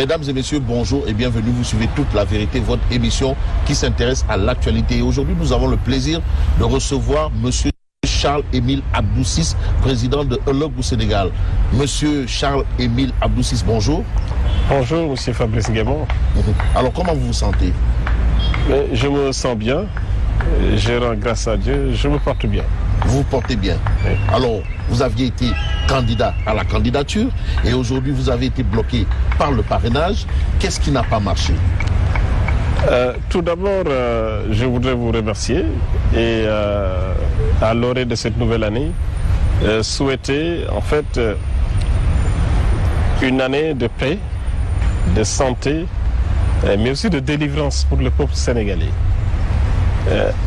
Mesdames et messieurs, bonjour et bienvenue. Vous suivez Toute la vérité, votre émission qui s'intéresse à l'actualité. Et aujourd'hui, nous avons le plaisir de recevoir monsieur Charles-Émile Abdou-Ciss, président de Ologue au Sénégal. Monsieur Charles-Émile Abdou-Ciss, bonjour. Bonjour, monsieur Fabrice Guémon. Alors, comment vous vous sentez? Je me sens bien. Je rends grâce à Dieu. Je me porte bien. Vous vous portez bien. Oui. Alors, vous aviez été candidat à la candidature et aujourd'hui, vous avez été bloqué par le parrainage. Qu'est-ce qui n'a pas marché? Tout d'abord, je voudrais vous remercier et à l'orée de cette nouvelle année, souhaiter en fait une année de paix, de santé, mais aussi de délivrance pour le peuple sénégalais.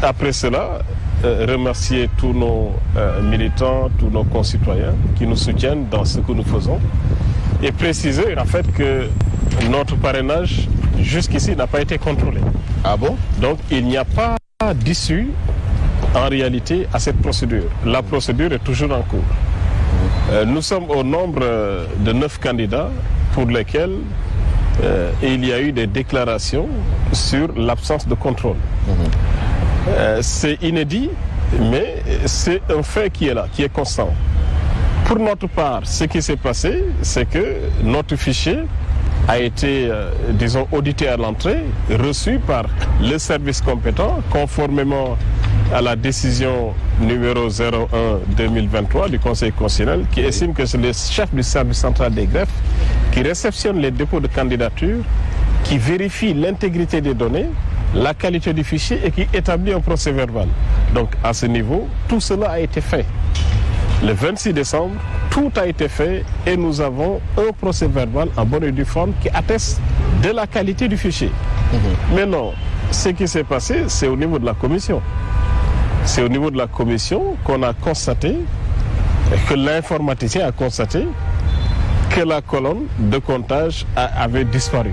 Après cela, remercier tous nos militants, tous nos concitoyens qui nous soutiennent dans ce que nous faisons et préciser en fait que notre parrainage jusqu'ici n'a pas été contrôlé. Ah bon? Donc il n'y a pas d'issue en réalité à cette procédure. La procédure est toujours en cours. Nous sommes au nombre de 9 candidats pour lesquels il y a eu des déclarations sur l'absence de contrôle. C'est inédit, mais c'est un fait qui est là, qui est constant. Pour notre part, ce qui s'est passé, c'est que notre fichier a été, disons, audité à l'entrée, reçu par le service compétent, conformément à la décision numéro 01-2023 du Conseil constitutionnel, qui estime que c'est le chef du service central des greffes qui réceptionne les dépôts de candidature, qui vérifie l'intégrité des données, la qualité du fichier et qui établit un procès verbal. Donc à ce niveau, tout cela a été fait. Le 26 décembre, tout a été fait et nous avons un procès verbal en bonne et due forme qui atteste de la qualité du fichier. Maintenant, ce qui s'est passé, c'est au niveau de la commission. C'est au niveau de la commission qu'on a constaté, que l'informaticien a constaté que la colonne de comptage avait disparu.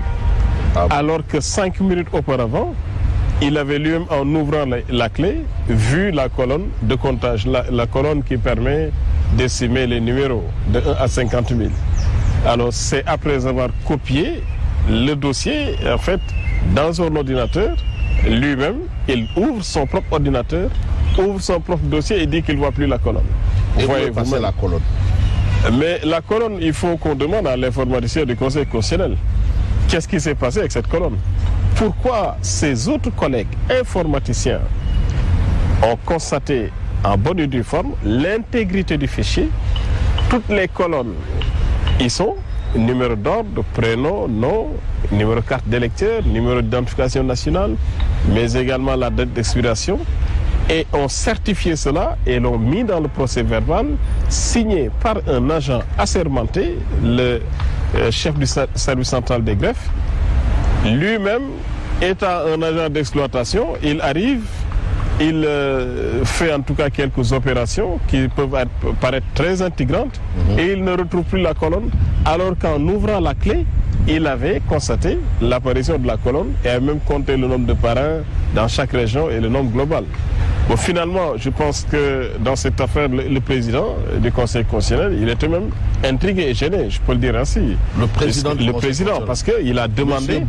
Ah bon? Alors que 5 minutes auparavant, il avait lui-même, en ouvrant la clé, vu la colonne de comptage, la colonne qui permet d'estimer les numéros de 1 à 50 000. Alors c'est après avoir copié le dossier, en fait, dans son ordinateur, lui-même, il ouvre son propre ordinateur, ouvre son propre dossier et dit qu'il ne voit plus la colonne. Et vous passez la colonne. Mais la colonne, il faut qu'on demande à l'informaticien du Conseil constitutionnel. Qu'est-ce qui s'est passé avec cette colonne? Pourquoi ces autres collègues informaticiens ont constaté en bonne et due forme l'intégrité du fichier? Toutes les colonnes y sont, numéro d'ordre, prénom, nom, numéro de carte d'électeur, numéro d'identification nationale, mais également la date d'expiration. Et ont certifié cela et l'ont mis dans le procès verbal, signé par un agent assermenté, le chef du service central des greffes. Lui-même étant un agent d'exploitation, il arrive, il fait en tout cas quelques opérations qui peuvent paraître très intégrantes et il ne retrouve plus la colonne, alors qu'en ouvrant la clé, il avait constaté l'apparition de la colonne et a même compté le nombre de parrains dans chaque région et le nombre global. Bon, finalement, je pense que dans cette affaire, le président du Conseil constitutionnel, il était même intrigué et gêné, je peux le dire ainsi. Le président, parce qu'il a demandé,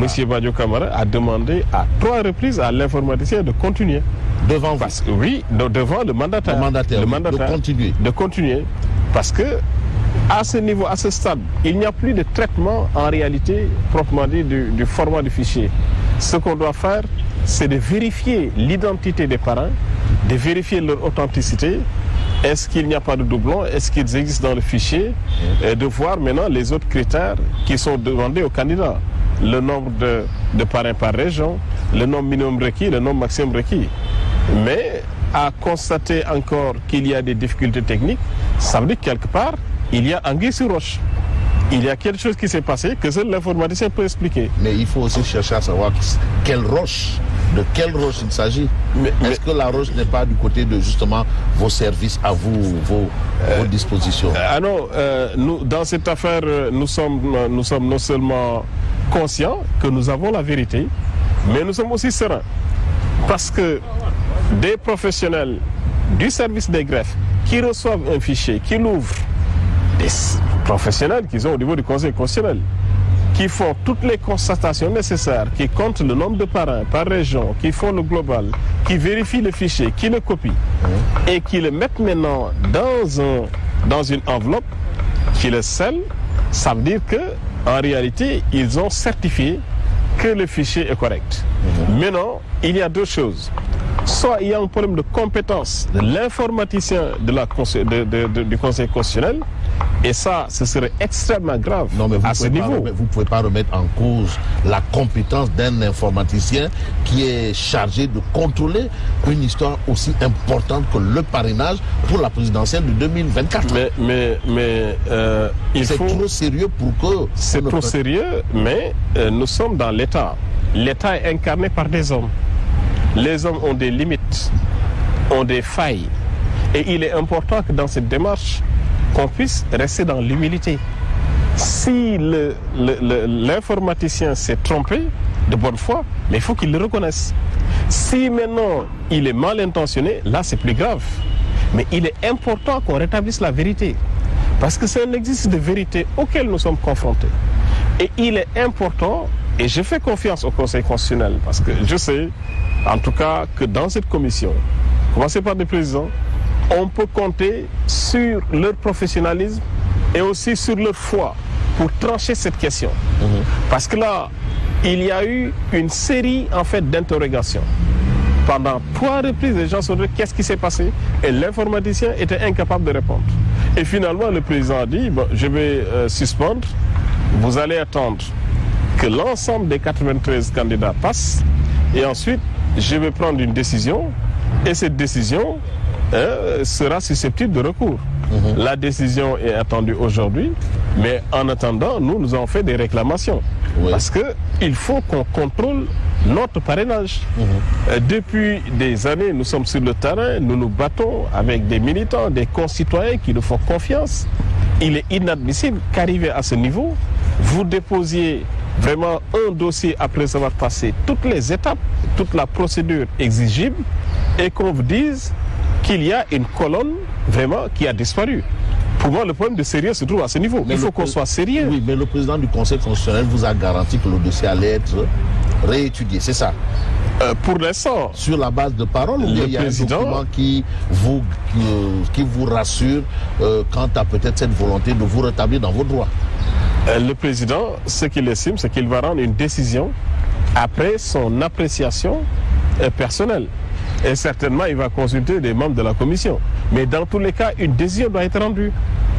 Monsieur Badio Camara a demandé à 3 reprises à l'informaticien de continuer. Devant vous? Oui, devant le mandataire. De continuer. Parce que à ce niveau, à ce stade, il n'y a plus de traitement en réalité proprement dit du format du fichier. Ce qu'on doit faire, c'est de vérifier l'identité des parrains, de vérifier leur authenticité. Est-ce qu'il n'y a pas de doublons? Est-ce qu'ils existent dans le fichier? Et de voir maintenant les autres critères qui sont demandés aux candidats. Le nombre de parrains par région, le nombre minimum requis, le nombre maximum requis. Mais à constater encore qu'il y a des difficultés techniques, ça veut dire que quelque part, il y a anguille sur roche. Il y a quelque chose qui s'est passé que seul l'informaticien peut expliquer. Mais il faut aussi chercher à savoir quelle roche, de quelle roche il s'agit. Est-ce que la roche n'est pas du côté de justement vos services à vous, vos dispositions? Ah non, nous, dans cette affaire, nous sommes non seulement conscients que nous avons la vérité, mais nous sommes aussi sereins. Parce que des professionnels du service des greffes qui reçoivent un fichier, qui l'ouvrent, des professionnels qui sont au niveau du Conseil constitutionnel, qui font toutes les constatations nécessaires, qui comptent le nombre de parrains par région, qui font le global, qui vérifient le fichier, qui le copient et qui le mettent maintenant dans une enveloppe, qui le scellent, ça veut dire que en réalité, ils ont certifié que le fichier est correct. Maintenant, il y a deux choses. Soit il y a un problème de compétence de l'informaticien du Conseil constitutionnel, et ça, ce serait extrêmement grave à ce niveau. Vous ne pouvez pas remettre en cause la compétence d'un informaticien qui est chargé de contrôler une histoire aussi importante que le parrainage pour la présidentielle de 2024. C'est trop sérieux pour que... C'est trop sérieux, mais nous sommes dans l'État. L'État est incarné par des hommes. Les hommes ont des limites, ont des failles. Et il est important que dans cette démarche, qu'on puisse rester dans l'humilité. Si l'informaticien s'est trompé de bonne foi, mais il faut qu'il le reconnaisse. Si maintenant il est mal intentionné, là c'est plus grave. Mais il est important qu'on rétablisse la vérité. Parce que c'est un exercice de vérité auquel nous sommes confrontés. Et il est important, et je fais confiance au Conseil constitutionnel, parce que je sais, en tout cas, que dans cette commission, commencé par des présidents, on peut compter sur leur professionnalisme et aussi sur leur foi pour trancher cette question. Parce que là, il y a eu une série en fait d'interrogations. Pendant 3 reprises, les gens se sont dit qu'est-ce qui s'est passé et l'informaticien était incapable de répondre. Et finalement, le président a dit je vais suspendre, vous allez attendre que l'ensemble des 93 candidats passent et ensuite je vais prendre une décision et cette décision sera susceptible de recours. La décision est attendue aujourd'hui, mais en attendant, nous avons fait des réclamations. Parce qu'il faut qu'on contrôle notre parrainage. Depuis des années, nous sommes sur le terrain, nous nous battons avec des militants, des concitoyens qui nous font confiance. Il est inadmissible qu'arrivé à ce niveau, vous déposiez vraiment un dossier après avoir passé toutes les étapes, toute la procédure exigible, et qu'on vous dise qu'il y a une colonne vraiment qui a disparu. Pour moi, le problème de sérieux se trouve à ce niveau. Il faut qu'on soit sérieux. Oui, mais le président du Conseil constitutionnel vous a garanti que le dossier allait être réétudié, c'est ça? Pour l'instant. Sur la base de paroles, il y a un document qui vous rassure quant à peut-être cette volonté de vous rétablir dans vos droits? Le président, ce qu'il estime, c'est qu'il va rendre une décision après son appréciation personnelle. Et certainement, il va consulter des membres de la commission. Mais dans tous les cas, une décision doit être rendue.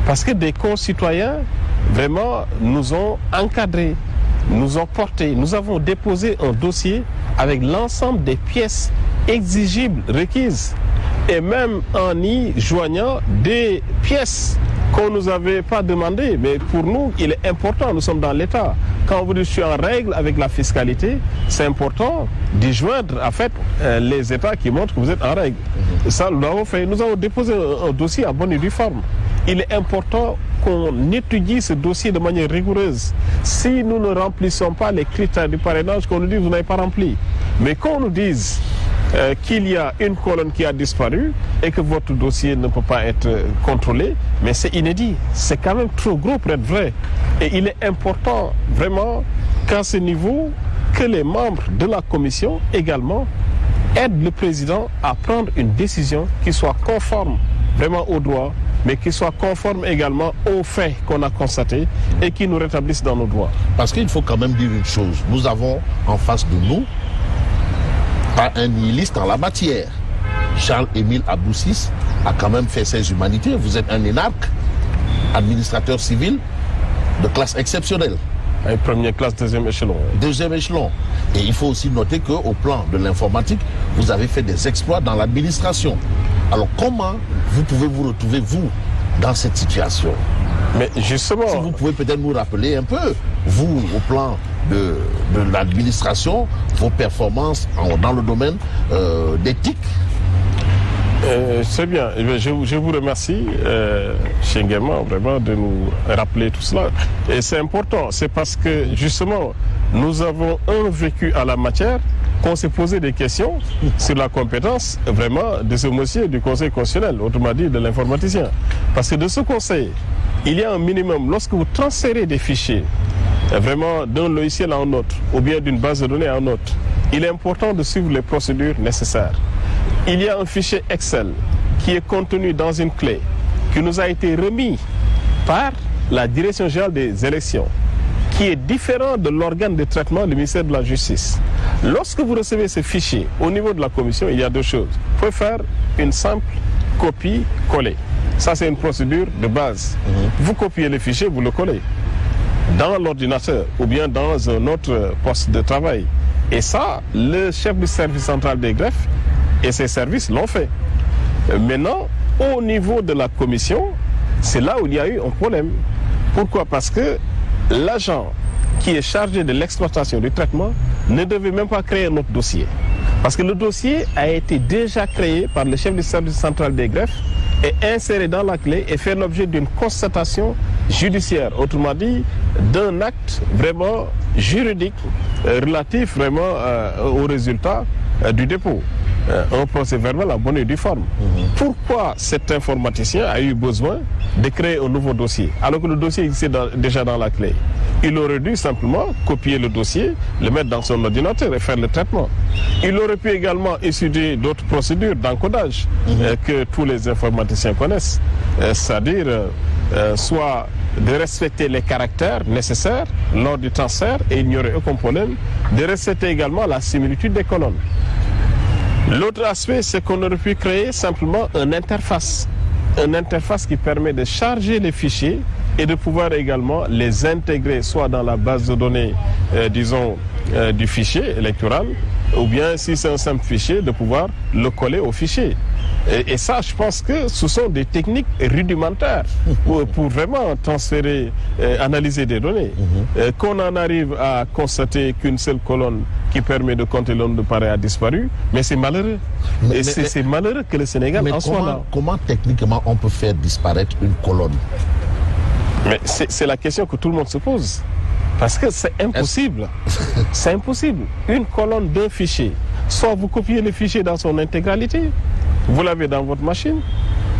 Parce que des concitoyens, vraiment, nous ont encadrés, nous ont portés. Nous avons déposé un dossier avec l'ensemble des pièces exigibles, requises. Et même en y joignant des pièces qu'on ne nous avait pas demandées. Mais pour nous, il est important, nous sommes dans l'État. Quand vous dites je suis en règle avec la fiscalité, c'est important d'y joindre en fait les États qui montrent que vous êtes en règle. Ça, nous l'avons fait. Nous avons déposé un dossier en bonne et due forme. Il est important qu'on étudie ce dossier de manière rigoureuse. Si nous ne remplissons pas les critères du parrainage, qu'on nous dise vous n'avez pas rempli. Mais qu'on nous dise qu'il y a une colonne qui a disparu et que votre dossier ne peut pas être contrôlé, mais c'est inédit. C'est quand même trop gros pour être vrai. Et il est important vraiment qu'à ce niveau, que les membres de la commission également aident le président à prendre une décision qui soit conforme vraiment au droit, mais qui soit conforme également aux faits qu'on a constatés et qui nous rétablissent dans nos droits. Parce qu'il faut quand même dire une chose, nous avons en face de nous pas un nihiliste en la matière. Charles-Émile Abdou-Ciss a quand même fait ses humanités. Vous êtes un énarque, administrateur civil de classe exceptionnelle. Première classe, deuxième échelon. Deuxième échelon. Et il faut aussi noter qu'au plan de l'informatique, vous avez fait des exploits dans l'administration. Alors comment vous pouvez vous retrouver, vous, dans cette situation? Mais justement... Si vous pouvez peut-être nous rappeler un peu, vous, au plan de l'administration, vos performances dans le domaine d'éthique. C'est bien. Je vous remercie, Nguema, vraiment de nous rappeler tout cela. Et c'est important. C'est parce que, justement, nous avons un vécu à la matière qu'on s'est posé des questions sur la compétence, vraiment, de ce monsieur du Conseil constitutionnel, autrement dit, de l'informaticien. Parce que de ce conseil, il y a un minimum. Lorsque vous transférez des fichiers vraiment d'un logiciel à un autre, ou bien d'une base de données à un autre, il est important de suivre les procédures nécessaires. Il y a un fichier Excel qui est contenu dans une clé qui nous a été remis par la Direction générale des élections, qui est différent de l'organe de traitement du ministère de la Justice. Lorsque vous recevez ce fichier au niveau de la commission, il y a deux choses. Vous pouvez faire une simple copie-coller. Ça, c'est une procédure de base. Vous copiez le fichier, vous le collez dans l'ordinateur ou bien dans un autre poste de travail. Et ça, le chef du service central des greffes et ses services l'ont fait. Maintenant, au niveau de la commission, c'est là où il y a eu un problème. Pourquoi? Parce que l'agent qui est chargé de l'exploitation du traitement ne devait même pas créer notre dossier. Parce que le dossier a été déjà créé par le chef du service central des greffes et inséré dans la clé et fait l'objet d'une constatation judiciaire, autrement dit, d'un acte vraiment juridique relatif vraiment au résultat du dépôt. Un procès verbal en bonne et due forme. Pourquoi cet informaticien a eu besoin de créer un nouveau dossier alors que le dossier existait déjà dans la clé? Il aurait dû simplement copier le dossier, le mettre dans son ordinateur et faire le traitement. Il aurait pu également étudier d'autres procédures d'encodage que tous les informaticiens connaissent, c'est-à-dire soit de respecter les caractères nécessaires lors du transfert et il n'y aurait aucun problème, de respecter également la similitude des colonnes. L'autre aspect, c'est qu'on aurait pu créer simplement une interface qui permet de charger les fichiers et de pouvoir également les intégrer soit dans la base de données, du fichier électoral, ou bien si c'est un simple fichier, de pouvoir le coller au fichier. Et ça, je pense que ce sont des techniques rudimentaires pour vraiment transférer, analyser des données. Qu'on en arrive à constater qu'une seule colonne qui permet de compter le nombre de pareils a disparu, mais c'est malheureux. C'est malheureux que le Sénégal en soit là. Comment techniquement on peut faire disparaître une colonne? Mais c'est la question que tout le monde se pose. Parce que c'est impossible. C'est impossible. Une colonne d'un fichier, soit vous copiez le fichier dans son intégralité, vous l'avez dans votre machine,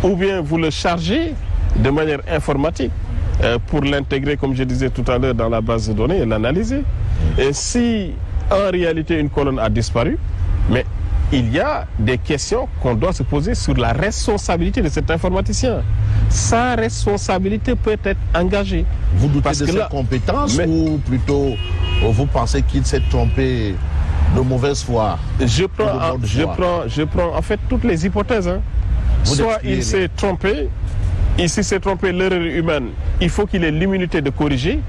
ou bien vous le chargez de manière informatique pour l'intégrer, comme je disais tout à l'heure, dans la base de données et l'analyser. Et si en réalité une colonne a disparu, mais il y a des questions qu'on doit se poser sur la responsabilité de cet informaticien. Sa responsabilité peut être engagée. Vous doutez de ses compétences ou plutôt vous pensez qu'il s'est trompé de mauvaise foi? Je prends en fait toutes les hypothèses. Soit il s'est trompé, et si s'est trompé l'erreur humaine, il faut qu'il ait l'immunité de corriger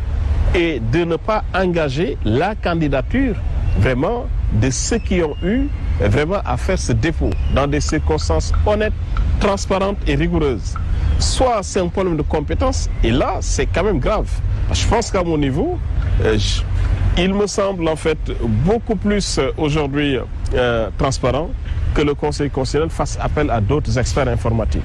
et de ne pas engager la candidature vraiment de ceux qui ont eu vraiment à faire ce dépôt dans des circonstances honnêtes, transparentes et rigoureuses. Soit c'est un problème de compétence et là c'est quand même grave. Je pense qu'à mon niveau, il me semble en fait beaucoup plus aujourd'hui transparent que le Conseil constitutionnel fasse appel à d'autres experts informatiques.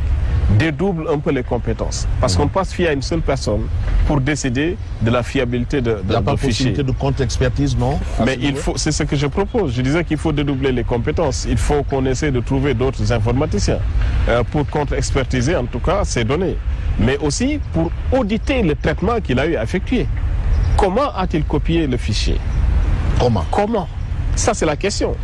Dédouble un peu les compétences. Parce qu'on ne peut pas se fier à une seule personne pour décider de la fiabilité de Il n'y a pas possibilité de contre-expertise, non? Mais il faut, c'est ce que je propose. Je disais qu'il faut dédoubler les compétences. Il faut qu'on essaie de trouver d'autres informaticiens pour contre-expertiser en tout cas ces données. Mais aussi pour auditer le traitement qu'il a eu à effectuer. Comment a-t-il copié le fichier? Comment? Ça c'est la question.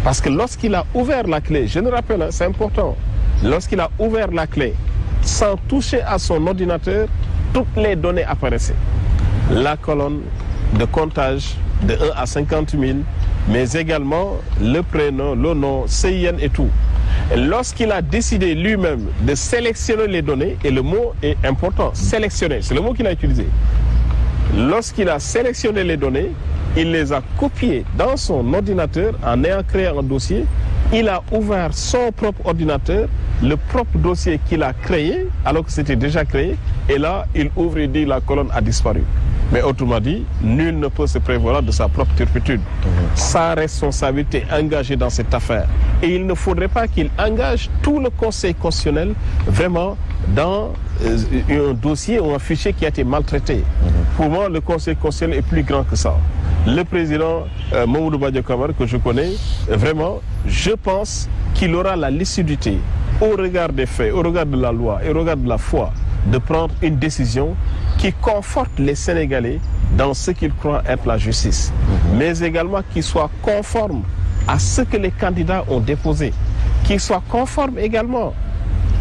Parce que lorsqu'il a ouvert la clé, je le rappelle, c'est important, lorsqu'il a ouvert la clé, sans toucher à son ordinateur, toutes les données apparaissaient. La colonne de comptage de 1 à 50 000, mais également le prénom, le nom, CIN et tout. Et lorsqu'il a décidé lui-même de sélectionner les données, et le mot est important, sélectionner, c'est le mot qu'il a utilisé. Lorsqu'il a sélectionné les données, il les a copiées dans son ordinateur en ayant créé un dossier. Il a ouvert son propre ordinateur, le propre dossier qu'il a créé, alors que c'était déjà créé. Et là, il ouvre et dit la colonne a disparu. Mais autrement dit, nul ne peut se prévaloir de sa propre turpitude. Sa responsabilité engagée dans cette affaire. Et il ne faudrait pas qu'il engage tout le Conseil constitutionnel vraiment dans un dossier ou un fichier qui a été maltraité. Pour moi, le Conseil constitutionnel est plus grand que ça. Le président Mamadou Badio Camara, que je connais, vraiment, je pense qu'il aura la lucidité, au regard des faits, au regard de la loi et au regard de la foi, de prendre une décision qui conforte les Sénégalais dans ce qu'ils croient être la justice, mais également qu'ils soient conformes à ce que les candidats ont déposé, qu'ils soient conformes également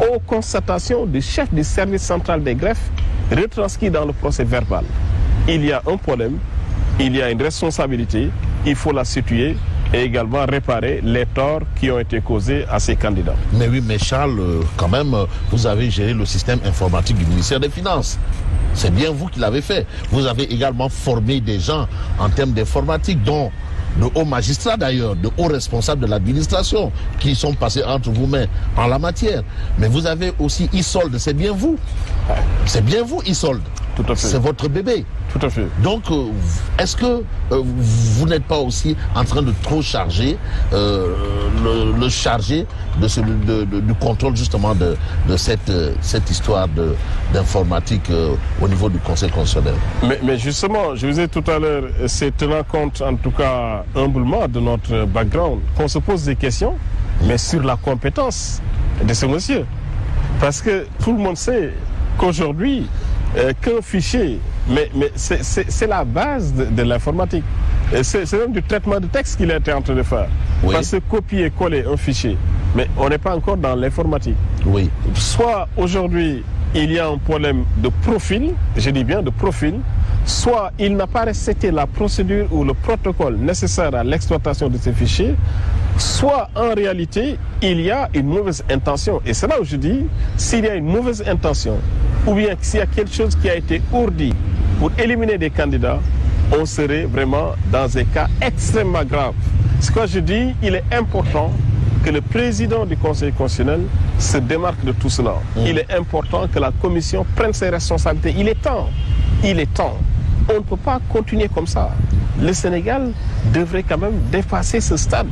aux constatations du chef du service central des greffes retranscrites dans le procès verbal. Il y a un problème, il y a une responsabilité, il faut la situer et également réparer les torts qui ont été causés à ces candidats. Mais oui, mais Charles, quand même, vous avez géré le système informatique du ministère des Finances. C'est bien vous qui l'avez fait. Vous avez également formé des gens en termes d'informatique, dont de hauts magistrats d'ailleurs, de hauts responsables de l'administration qui sont passés entre vos mains en la matière. Mais vous avez aussi Isolde, c'est bien vous. C'est bien vous, Isolde. Tout à fait. C'est votre bébé. Tout à fait. Donc, est-ce que vous n'êtes pas aussi en train de trop charger, le charger du contrôle justement de cette histoire d'informatique au niveau du Conseil constitutionnel? Mais justement, je vous ai tout à l'heure, c'est tenant compte en tout cas humblement de notre background, qu'on se pose des questions, mais sur la compétence de ce monsieur. Parce que tout le monde sait qu'aujourd'hui, qu'un fichier, mais c'est la base de l'informatique. C'est même du traitement de texte qu'il était en train de faire. Oui. Parce que copier-coller un fichier, mais on n'est pas encore dans l'informatique. Oui. Soit aujourd'hui, il y a un problème de profil, je dis bien de profil, soit il n'a pas respecté la procédure ou le protocole nécessaire à l'exploitation de ces fichiers, soit en réalité, il y a une mauvaise intention. Et c'est là où je dis, s'il y a une mauvaise intention, ou bien s'il y a quelque chose qui a été ourdi pour éliminer des candidats, on serait vraiment dans un cas extrêmement grave. Ce que je dis, il est important que le président du Conseil constitutionnel se démarque de tout cela. Il est important que la commission prenne ses responsabilités. Il est temps. Il est temps. On ne peut pas continuer comme ça. Le Sénégal devrait quand même dépasser ce stade.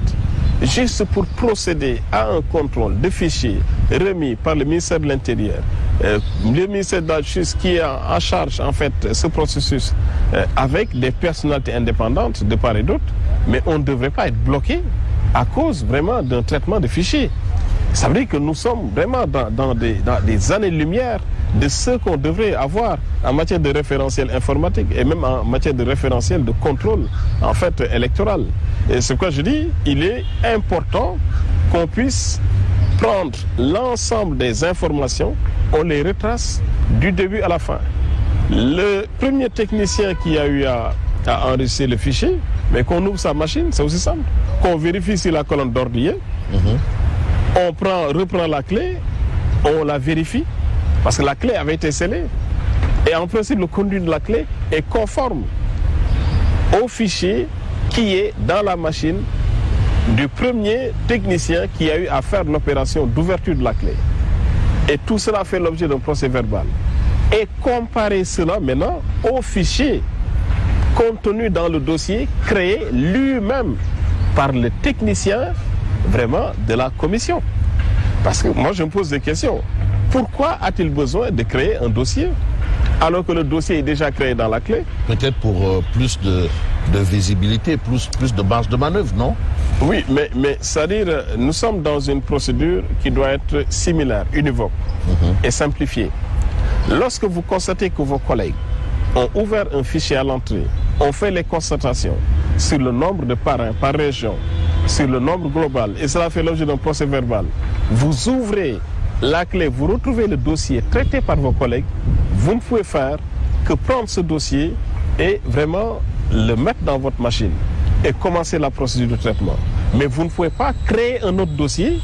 Juste pour procéder à un contrôle de fichiers remis par le ministère de l'Intérieur, le ministère de la Justice qui est en charge en fait ce processus avec des personnalités indépendantes de part et d'autre, mais on ne devrait pas être bloqué à cause vraiment d'un traitement de fichiers. Ça veut dire que nous sommes vraiment dans des années-lumière de ce qu'on devrait avoir en matière de référentiel informatique et même en matière de référentiel de contrôle en fait électoral. Et c'est quoi je dis, il est important qu'on puisse prendre l'ensemble des informations, on les retrace du début à la fin. Le premier technicien qui a eu à enregistrer le fichier, mais qu'on ouvre sa machine, c'est aussi simple. Qu'on vérifie si la colonne d'ordre y est, on reprend la clé, on la vérifie, parce que la clé avait été scellée. Et en principe, le contenu de la clé est conforme au fichier qui est dans la machine du premier technicien qui a eu à faire l'opération d'ouverture de la clé. Et tout cela fait l'objet d'un procès verbal. Et comparer cela maintenant au fichier contenu dans le dossier créé lui-même par le technicien vraiment de la commission. Parce que moi je me pose des questions. Pourquoi a-t-il besoin de créer un dossier alors que le dossier est déjà créé dans la clé? Peut-être pour plus de visibilité, plus de marge de manœuvre, non? Oui, mais c'est-à-dire, nous sommes dans une procédure qui doit être similaire, univoque et simplifiée. Lorsque vous constatez que vos collègues ont ouvert un fichier à l'entrée, ont fait les constatations sur le nombre de parrains par région, sur le nombre global, et cela fait l'objet d'un procès verbal, vous ouvrez la clé, vous retrouvez le dossier traité par vos collègues, vous ne pouvez faire que prendre ce dossier et vraiment le mettre dans votre machine et commencer la procédure de traitement. Mais vous ne pouvez pas créer un autre dossier,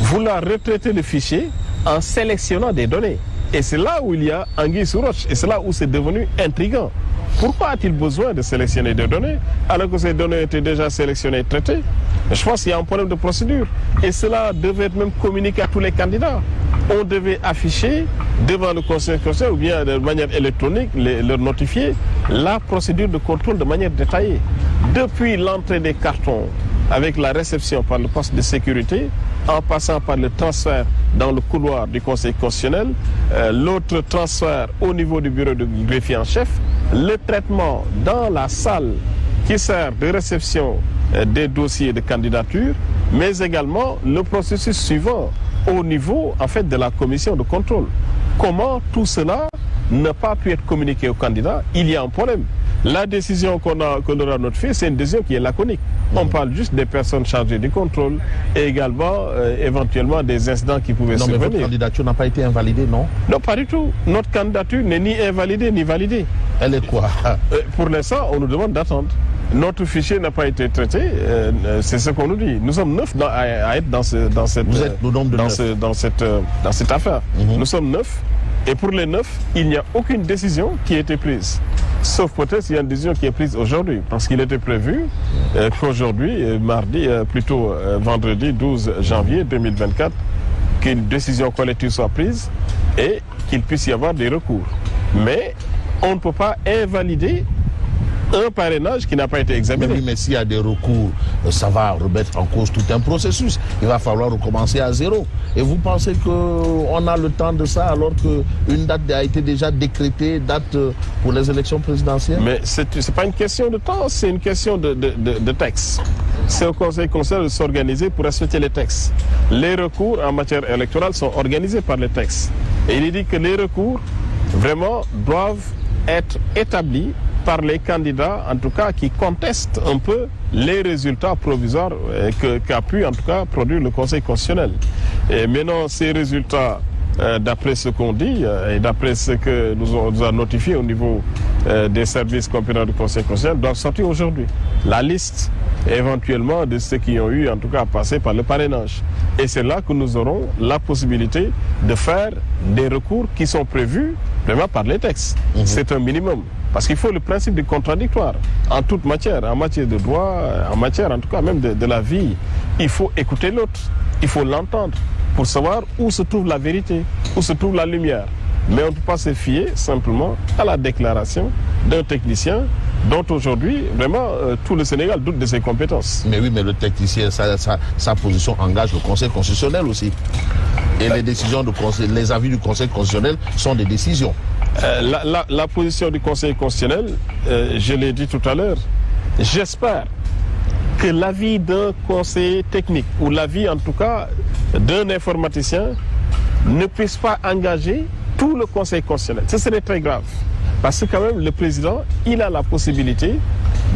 vouloir retraiter le fichier en sélectionnant des données. Et c'est là où il y a anguille sous roche, et c'est là où c'est devenu intriguant. Pourquoi a-t-il besoin de sélectionner des données alors que ces données étaient déjà sélectionnées et traitées? Je pense qu'il y a un problème de procédure. Et cela devait être même communiqué à tous les candidats. On devait afficher devant le Conseil constitutionnel ou bien de manière électronique, leur notifier la procédure de contrôle de manière détaillée. Depuis l'entrée des cartons avec la réception par le poste de sécurité, en passant par le transfert dans le couloir du Conseil constitutionnel, l'autre transfert au niveau du bureau du greffier en chef, le traitement dans la salle qui sert de réception des dossiers de candidature, mais également le processus suivant au niveau en fait de la commission de contrôle. Comment tout cela n'a pas pu être communiqué aux candidats? Il y a un problème. La décision que l'on a notifiée, c'est une décision qui est laconique. On parle juste des personnes chargées du contrôle et également, éventuellement, des incidents qui pouvaient survenir. Non, mais votre candidature n'a pas été invalidée, non? Non, pas du tout. Notre candidature n'est ni invalidée ni validée. Elle est quoi? Pour l'instant, on nous demande d'attendre. Notre fichier n'a pas été traité, c'est ce qu'on nous dit. Nous sommes 9 à être dans cette, Vous êtes le nombre de 9 dans cette affaire. Nous sommes 9 et pour les 9, il n'y a aucune décision qui a été prise. Sauf peut-être il y a une décision qui est prise aujourd'hui, parce qu'il était prévu qu'aujourd'hui, vendredi 12 janvier 2024, qu'une décision collective soit prise et qu'il puisse y avoir des recours. Mais on ne peut pas invalider un parrainage qui n'a pas été examiné. Mais s'il y a des recours, ça va remettre en cause tout un processus. Il va falloir recommencer à zéro. Et vous pensez qu'on a le temps de ça alors qu'une date a été déjà décrétée, date pour les élections présidentielles? Mais ce n'est pas une question de temps, c'est une question de texte. C'est au Conseil constitutionnel de s'organiser pour respecter les textes. Les recours en matière électorale sont organisés par les textes. Et il est dit que les recours, vraiment, doivent être établis par les candidats, en tout cas, qui contestent un peu les résultats provisoires qu'a pu, en tout cas, produire le Conseil constitutionnel. Et maintenant, ces résultats, d'après ce qu'on dit et d'après ce que nous a notifié au niveau des services compétents du Conseil constitutionnel, doivent sortir aujourd'hui. La liste, éventuellement, de ceux qui ont eu, en tout cas, à passer par le parrainage. Et c'est là que nous aurons la possibilité de faire des recours qui sont prévus vraiment par les textes. C'est un minimum. Parce qu'il faut le principe du contradictoire en toute matière, en matière de droit, en matière en tout cas même de la vie. Il faut écouter l'autre, il faut l'entendre pour savoir où se trouve la vérité, où se trouve la lumière. Mais on ne peut pas se fier simplement à la déclaration d'un technicien dont aujourd'hui, vraiment, tout le Sénégal doute de ses compétences. Mais oui, mais le technicien, sa position engage le Conseil constitutionnel aussi. Et les décisions les avis du Conseil constitutionnel sont des décisions. La position du Conseil constitutionnel, je l'ai dit tout à l'heure, j'espère que l'avis d'un conseiller technique ou l'avis en tout cas d'un informaticien ne puisse pas engager tout le Conseil constitutionnel. Ce serait très grave. Parce que quand même le président, il a la possibilité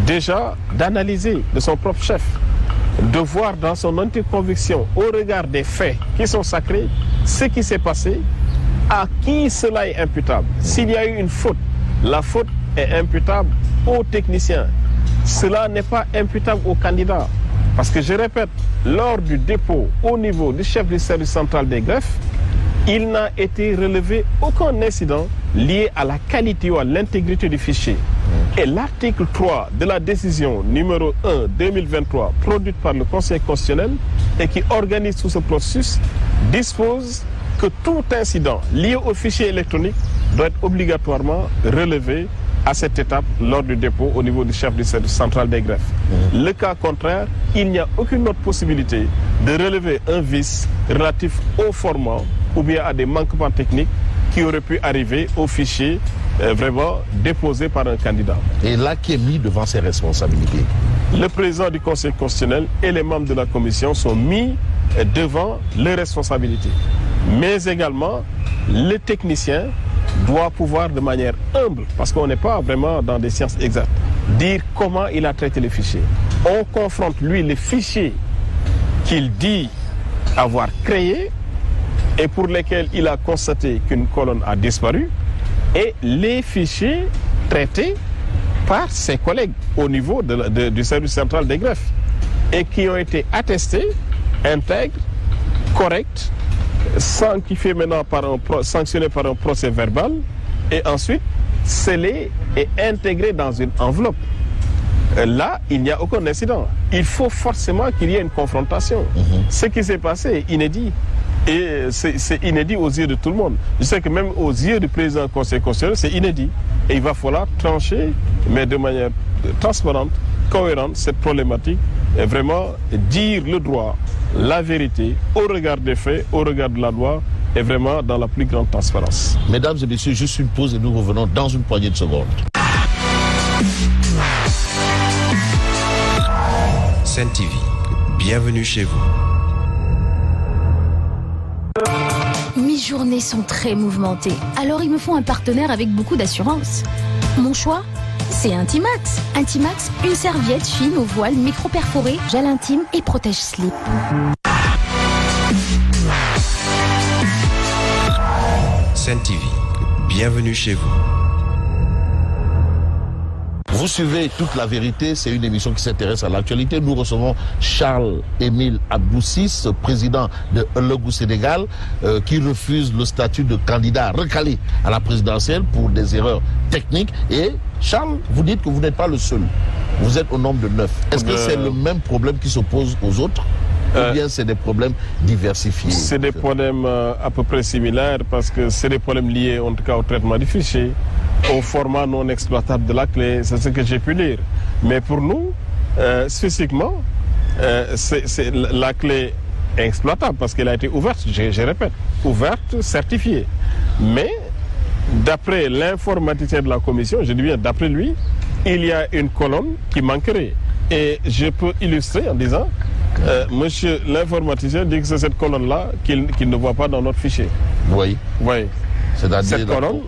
déjà d'analyser de son propre chef, de voir dans son entière conviction, au regard des faits qui sont sacrés, ce qui s'est passé, à qui cela est imputable. S'il y a eu une faute, la faute est imputable aux techniciens. Cela n'est pas imputable aux candidats. Parce que je répète, lors du dépôt au niveau du chef du service central des greffes, il n'a été relevé aucun incident lié à la qualité ou à l'intégrité du fichier. Et l'article 3 de la décision numéro 1/2023 produite par le Conseil constitutionnel et qui organise tout ce processus dispose que tout incident lié au fichier électronique doit être obligatoirement relevé à cette étape lors du dépôt au niveau du chef du service central des greffes. Le cas contraire, il n'y a aucune autre possibilité de relever un vice relatif au format ou bien à des manquements techniques qui auraient pu arriver au fichier vraiment déposé par un candidat. Et là, qui est mis devant ses responsabilités? Le président du Conseil constitutionnel et les membres de la commission sont mis devant les responsabilités. Mais également, le technicien doit pouvoir de manière humble, parce qu'on n'est pas vraiment dans des sciences exactes, dire comment il a traité les fichiers. On confronte lui les fichiers qu'il dit avoir créés et pour lesquels il a constaté qu'une colonne a disparu, et les fichiers traités par ses collègues au niveau du service central des greffes et qui ont été attestés, intègres, corrects, sanctifiés maintenant sanctionnés par un procès verbal et ensuite scellés et intégrés dans une enveloppe. Là, il n'y a aucun incident. Il faut forcément qu'il y ait une confrontation. Ce qui s'est passé est inédit. Et c'est inédit aux yeux de tout le monde. Je sais que même aux yeux du président du Conseil constitutionnel, c'est inédit. Et il va falloir trancher, mais de manière transparente, cohérente, cette problématique. Et vraiment dire le droit, la vérité, au regard des faits, au regard de la loi, et vraiment dans la plus grande transparence. Mesdames et messieurs, juste une pause et nous revenons dans une poignée de secondes. Sen TV, bienvenue chez vous. Mes journées sont très mouvementées, alors il me faut un partenaire avec beaucoup d'assurance. Mon choix ? c'est Intimax. Intimax, une serviette fine au voile micro-perforé, gel intime et protège-slip. Sen TV, bienvenue chez vous. Vous suivez Toute la vérité, c'est une émission qui s'intéresse à l'actualité. Nous recevons Charles-Émile Abdou-Ciss, président de Ëllëg gu Sénégal, qui refuse le statut de candidat recalé à la présidentielle pour des erreurs techniques. Et Charles, vous dites que vous n'êtes pas le seul. Vous êtes au nombre de 9. Est-ce que c'est le même problème qui s'oppose aux autres ou bien c'est des problèmes diversifiés? C'est des problèmes à peu près similaires parce que c'est des problèmes liés en tout cas au traitement du fichier, au format non exploitable de la clé, c'est ce que j'ai pu lire. Mais pour nous, spécifiquement, c'est la clé est exploitable parce qu'elle a été ouverte, je répète, ouverte, certifiée. Mais d'après l'informaticien de la commission, je dis bien d'après lui, il y a une colonne qui manquerait. Et je peux illustrer en disant, monsieur l'informaticien dit que c'est cette colonne-là qu'il ne voit pas dans notre fichier. Oui. Oui. C'est-à-dire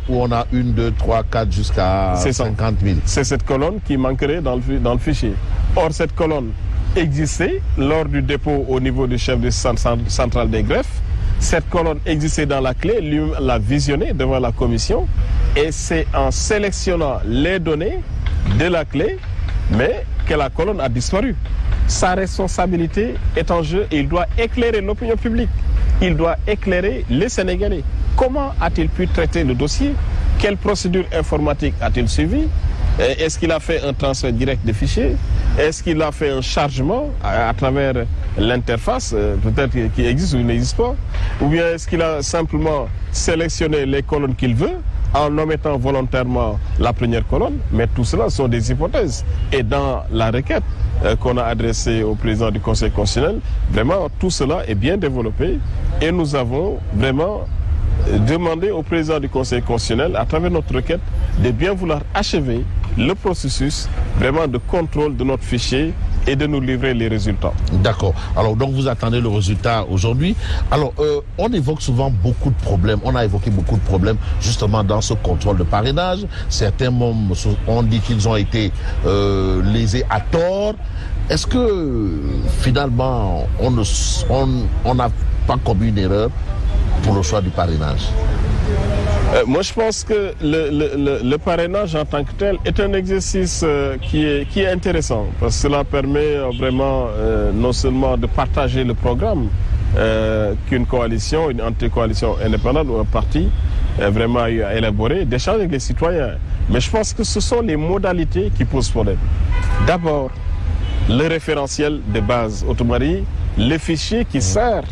où on a 1, 2, 3, 4 jusqu'à 50 000. C'est cette colonne qui manquerait dans le fichier. Or, cette colonne existait lors du dépôt au niveau du chef de centrale des greffes. Cette colonne existait dans la clé, lui l'a visionnée devant la commission. Et c'est en sélectionnant les données de la clé, mais que la colonne a disparu. Sa responsabilité est en jeu et il doit éclairer l'opinion publique. Il doit éclairer les Sénégalais. Comment a-t-il pu traiter le dossier? Quelle procédure informatique a-t-il suivi? Est-ce qu'il a fait un transfert direct de fichiers? Est-ce qu'il a fait un chargement à travers l'interface, peut-être qui existe ou qui n'existe pas? Ou bien est-ce qu'il a simplement sélectionné les colonnes qu'il veut en omettant volontairement la première colonne? Mais tout cela sont des hypothèses. Et dans la requête qu'on a adressée au président du Conseil constitutionnel, vraiment tout cela est bien développé et nous avons vraiment demandé au président du Conseil constitutionnel, à travers notre requête, de bien vouloir achever le processus vraiment de contrôle de notre fichier et de nous livrer les résultats. D'accord. Alors, donc vous attendez le résultat aujourd'hui. Alors, on évoque souvent beaucoup de problèmes. On a évoqué beaucoup de problèmes justement dans ce contrôle de parrainage. Certains membres ont dit qu'ils ont été lésés à tort. Est-ce que finalement, on n'a pas commis une erreur pour le choix du parrainage? Moi, je pense que le parrainage en tant que tel est un exercice qui est intéressant parce que cela permet vraiment non seulement de partager le programme qu'une coalition, une anti-coalition indépendante ou un parti vraiment a élaboré, d'échanger avec les citoyens. Mais je pense que ce sont les modalités qui posent problème. D'abord, le référentiel de base, autrement dit, le fichier qui sert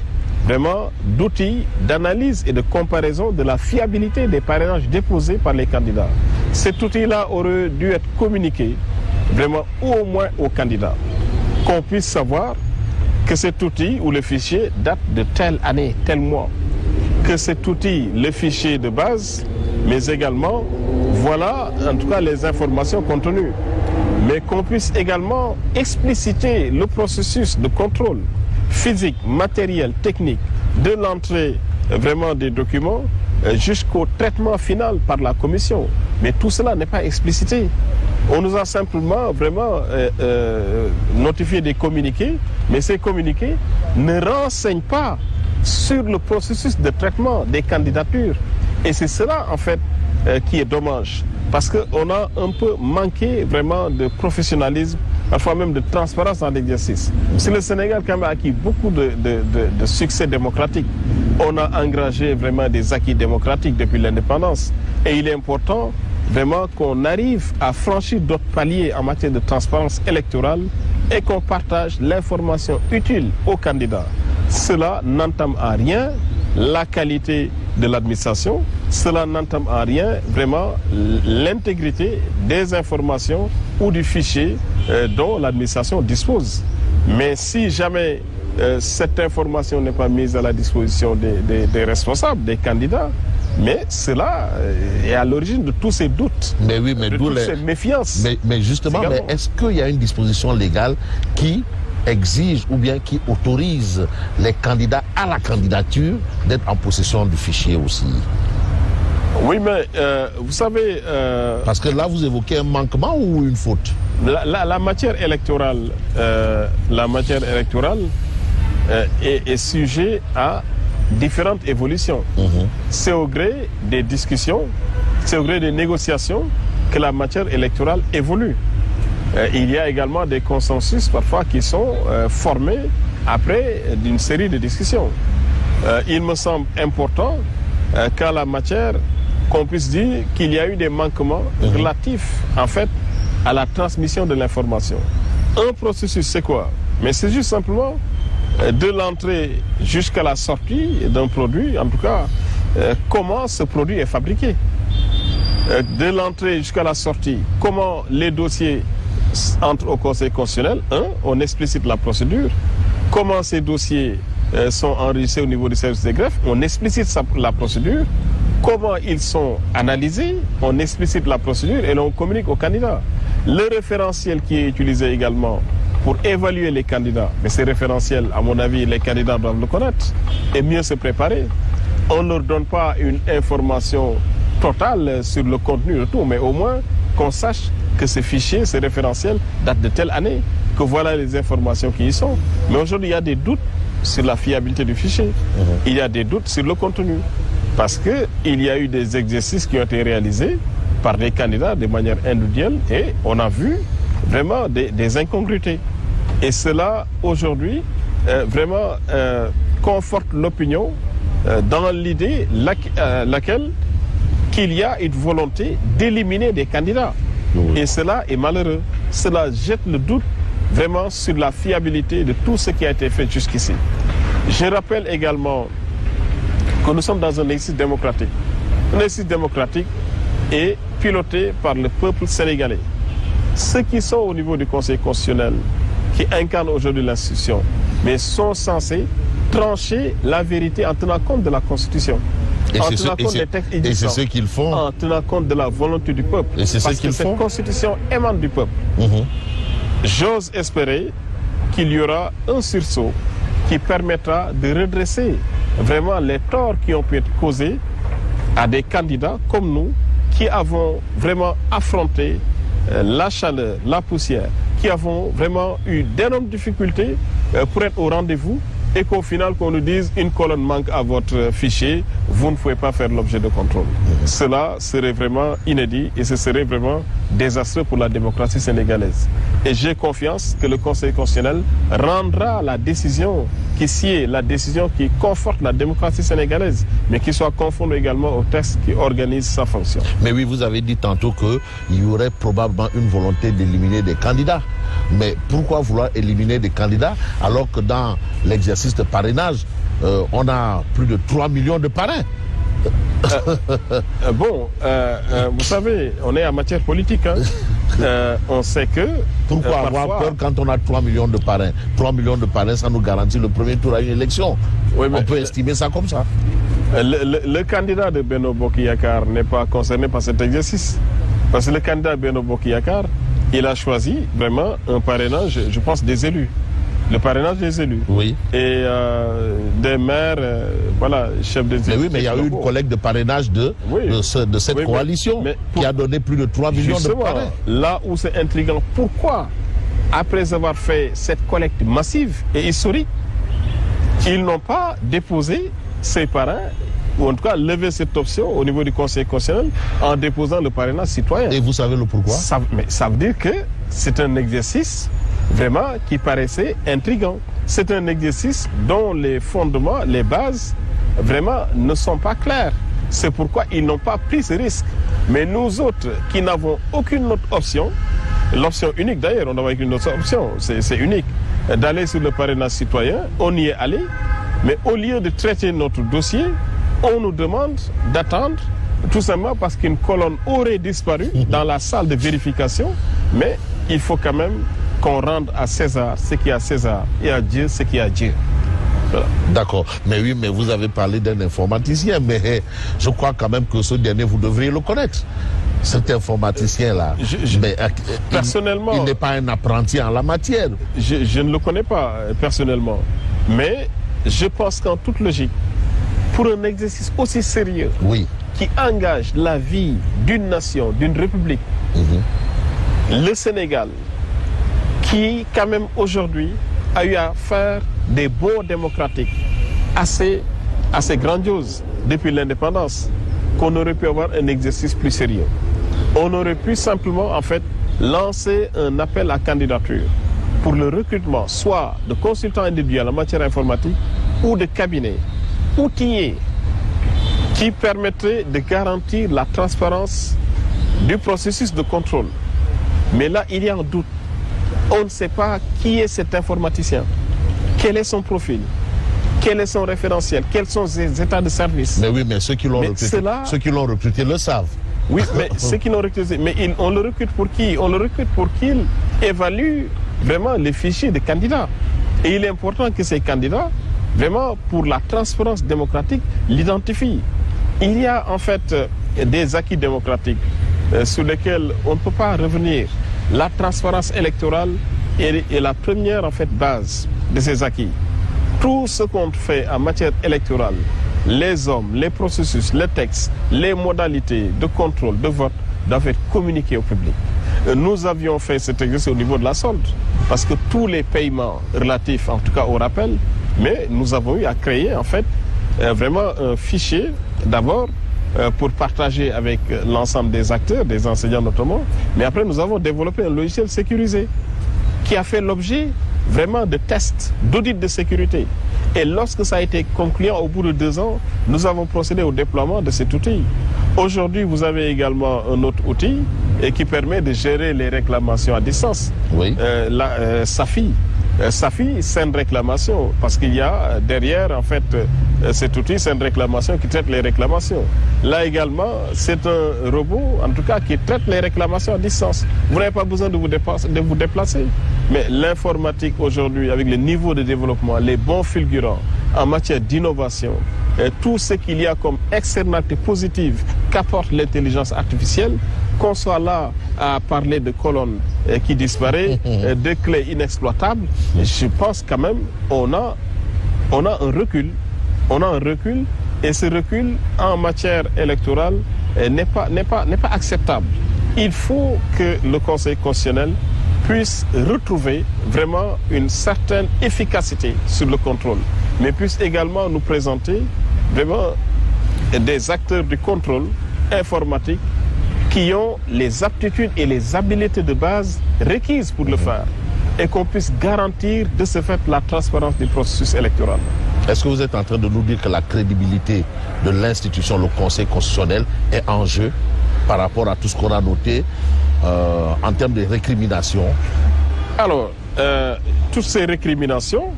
vraiment d'outils d'analyse et de comparaison de la fiabilité des parrainages déposés par les candidats. Cet outil-là aurait dû être communiqué vraiment au moins aux candidats, qu'on puisse savoir que cet outil ou le fichier date de telle année, tel mois, que cet outil, le fichier de base, mais également, voilà en tout cas les informations contenues, mais qu'on puisse également expliciter le processus de contrôle physique, matériel, technique, de l'entrée vraiment des documents jusqu'au traitement final par la commission. Mais tout cela n'est pas explicité. On nous a simplement vraiment notifié des communiqués, mais ces communiqués ne renseignent pas sur le processus de traitement des candidatures. Et c'est cela, en fait, qui est dommage. Parce qu'on a un peu manqué vraiment de professionnalisme, parfois même de transparence dans l'exercice. Si le Sénégal quand même a acquis beaucoup de succès démocratique, on a engrangé vraiment des acquis démocratiques depuis l'indépendance. Et il est important vraiment qu'on arrive à franchir d'autres paliers en matière de transparence électorale et qu'on partage l'information utile aux candidats. Cela n'entame en rien la qualité de l'administration, cela n'entame en rien vraiment l'intégrité des informations ou du fichier dont l'administration dispose. Mais si jamais cette information n'est pas mise à la disposition des responsables, des candidats, mais cela est à l'origine de tous ces doutes, mais oui, mais de toutes ces méfiances. Mais justement, mais est-ce qu'il y a une disposition légale qui exige ou bien qui autorise les candidats à la candidature d'être en possession du fichier aussi? Oui, mais vous savez... Parce que là, vous évoquez un manquement ou une faute? La matière électorale, est sujet à différentes évolutions. C'est au gré des discussions, c'est au gré des négociations que la matière électorale évolue. Il y a également des consensus parfois qui sont formés après d'une série de discussions. Il me semble important qu'en la matière, qu'on puisse dire qu'il y a eu des manquements relatifs en fait à la transmission de l'information. Un processus, c'est quoi? Mais c'est juste simplement de l'entrée jusqu'à la sortie d'un produit, en tout cas, comment ce produit est fabriqué. De l'entrée jusqu'à la sortie, comment les dossiers entrent au Conseil constitutionnel. On explicite la procédure. Comment ces dossiers sont enregistrés au niveau du service des greffes. On explicite la procédure. Comment ils sont analysés. On explicite la procédure et l'on communique aux candidats. Le référentiel qui est utilisé également pour évaluer les candidats, mais ces référentiels, à mon avis, les candidats doivent le connaître et mieux se préparer. On ne leur donne pas une information totale sur le contenu de tout, mais au moins qu'on sache que ces fichiers, ces référentiels datent de telle année, que voilà les informations qui y sont. Mais aujourd'hui, il y a des doutes sur la fiabilité du fichier. Il y a des doutes sur le contenu. Parce qu'il y a eu des exercices qui ont été réalisés par des candidats de manière individuelle et on a vu vraiment des incongruités. Et cela, aujourd'hui, vraiment conforte l'opinion dans l'idée laquelle qu'il y a une volonté d'éliminer des candidats. Et cela est malheureux. Cela jette le doute vraiment sur la fiabilité de tout ce qui a été fait jusqu'ici. Je rappelle également que nous sommes dans un exercice démocratique. Un exercice démocratique est piloté par le peuple sénégalais. Ceux qui sont au niveau du Conseil constitutionnel, qui incarnent aujourd'hui l'institution, mais sont censés trancher la vérité en tenant compte de la Constitution. Et c'est ce qu'ils font. En tenant compte de la volonté du peuple. Et c'est ce qu'ils font. Cette Constitution émane du peuple. J'ose espérer qu'il y aura un sursaut qui permettra de redresser vraiment les torts qui ont pu être causés à des candidats comme nous qui avons vraiment affronté la chaleur, la poussière, qui avons vraiment eu d'énormes difficultés pour être au rendez-vous et qu'au final qu'on nous dise une colonne manque à votre fichier, vous ne pouvez pas faire l'objet de contrôle. Cela serait vraiment inédit et ce serait vraiment désastreux pour la démocratie sénégalaise. Et j'ai confiance que le Conseil constitutionnel rendra la décision qui sied, la décision qui conforte la démocratie sénégalaise, mais qui soit conforme également au texte qui organise sa fonction. Mais oui, vous avez dit tantôt qu'il y aurait probablement une volonté d'éliminer des candidats. Mais pourquoi vouloir éliminer des candidats alors que dans l'exercice de parrainage, on a plus de 3 millions de parrains? Vous savez, on est en matière politique. On sait que... Pourquoi avoir peur quand on a 3 millions de parrains? 3 millions de parrains, ça nous garantit le premier tour à une élection. Oui, on peut estimer ça comme ça. Le candidat de Benno Bokk Yakaar n'est pas concerné par cet exercice. Parce que le candidat Benno Bokk Yakaar, il a choisi vraiment un parrainage, je pense, des élus. Le parrainage des élus. Oui. Et des maires, chefs des élus. Mais oui, mais il y a eu une collecte de parrainage de cette coalition qui a donné plus de 3 millions de parrains. Là où c'est intriguant, pourquoi, après avoir fait cette collecte massive et historique, ils n'ont pas déposé ces parrains, ou en tout cas levé cette option au niveau du Conseil constitutionnel en déposant le parrainage citoyen? Et vous savez le pourquoi? Ça veut dire que c'est un exercice vraiment qui paraissait intriguant. C'est un exercice dont les fondements, les bases, vraiment ne sont pas clairs. C'est pourquoi ils n'ont pas pris ce risque. Mais nous autres, qui n'avons aucune autre option, l'option unique d'ailleurs, on n'a une autre option, c'est unique, d'aller sur le parrainage citoyen, on y est allé, mais au lieu de traiter notre dossier, on nous demande d'attendre, tout simplement parce qu'une colonne aurait disparu dans la salle de vérification, mais il faut quand même qu'on rende à César ce qui est à César et à Dieu ce qui est à Dieu. Voilà. D'accord. Mais oui, mais vous avez parlé d'un informaticien, mais je crois quand même que ce dernier, vous devriez le connaître. Cet informaticien-là, personnellement, il n'est pas un apprenti en la matière. Je ne le connais pas personnellement, mais je pense qu'en toute logique, pour un exercice aussi sérieux, qui engage la vie d'une nation, d'une république, le Sénégal, qui quand même aujourd'hui a eu à faire des bons démocratiques assez grandioses depuis l'indépendance, qu'on aurait pu avoir un exercice plus sérieux. On aurait pu simplement en fait lancer un appel à candidature pour le recrutement soit de consultants individuels en matière informatique ou de cabinets outillés qui permettraient de garantir la transparence du processus de contrôle. Mais là, il y a un doute. On ne sait pas qui est cet informaticien, quel est son profil, quel est son référentiel, quels sont ses états de service. Mais oui, mais ceux qui l'ont recruté le savent. Oui, mais ceux qui l'ont recruté, mais on le recrute pour qui? On le recrute pour qu'il évalue vraiment les fichiers de candidats. Et il est important que ces candidats, vraiment pour la transparence démocratique, l'identifient. Il y a en fait des acquis démocratiques sur lesquels on ne peut pas revenir. La transparence électorale est la première en fait base de ces acquis. Tout ce qu'on fait en matière électorale, les hommes, les processus, les textes, les modalités de contrôle, de vote, doivent être communiqués au public. Nous avions fait cet exercice au niveau de la solde, parce que tous les paiements relatifs, en tout cas au rappel, mais nous avons eu à créer en fait vraiment un fichier d'abord pour partager avec l'ensemble des acteurs, des enseignants notamment, mais après nous avons développé un logiciel sécurisé qui a fait l'objet vraiment de tests, d'audits de sécurité. Et lorsque ça a été concluant au bout de 2 ans, nous avons procédé au déploiement de cet outil. Aujourd'hui, vous avez également un autre outil qui permet de gérer les réclamations à distance. Oui. SAFI. SAFI, c'est une réclamation, parce qu'il y a derrière, en fait, cet outil, c'est une réclamation qui traite les réclamations. Là également, c'est un robot, en tout cas, qui traite les réclamations à distance. Vous n'avez pas besoin de vous déplacer. Mais l'informatique aujourd'hui, avec le niveau de développement, les bons fulgurants en matière d'innovation, tout ce qu'il y a comme externalité positive qu'apporte l'intelligence artificielle, qu'on soit là à parler de colonnes qui disparaissent, de clés inexploitables, je pense quand même on a un recul. On a un recul, et ce recul en matière électorale n'est pas acceptable. Il faut que le Conseil constitutionnel puisse retrouver vraiment une certaine efficacité sur le contrôle, mais puisse également nous présenter vraiment des acteurs du contrôle informatique qui ont les aptitudes et les habiletés de base requises pour le faire, et qu'on puisse garantir de ce fait la transparence du processus électoral. Est-ce que vous êtes en train de nous dire que la crédibilité de l'institution, le Conseil constitutionnel, est en jeu par rapport à tout ce qu'on a noté en termes de récriminations? Alors, toutes ces récriminations,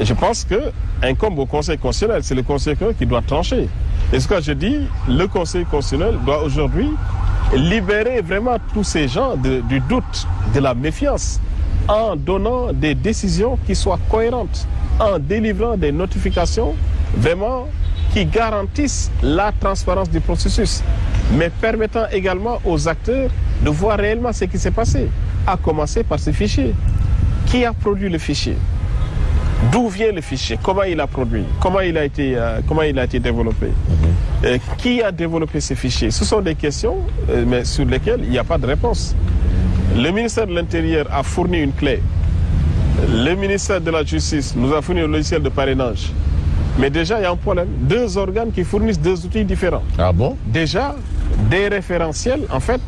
je pense que incombe au Conseil constitutionnel. C'est le Conseil constitutionnel qui doit trancher. Et ce que je dis, le Conseil constitutionnel doit aujourd'hui libérer vraiment tous ces gens du doute, de la méfiance, en donnant des décisions qui soient cohérentes, en délivrant des notifications vraiment qui garantissent la transparence du processus, mais permettant également aux acteurs de voir réellement ce qui s'est passé, à commencer par ce fichier. Qui a produit le fichier? D'où vient le fichier? Comment il a produit? Comment il a été développé? Qui a développé ces fichiers? Ce sont des questions mais sur lesquelles il n'y a pas de réponse. Le ministère de l'Intérieur a fourni une clé. Le ministère de la Justice nous a fourni un logiciel de parrainage. Mais déjà, il y a un problème. 2 organes qui fournissent 2 outils différents. Ah bon? Déjà, des référentiels, en fait,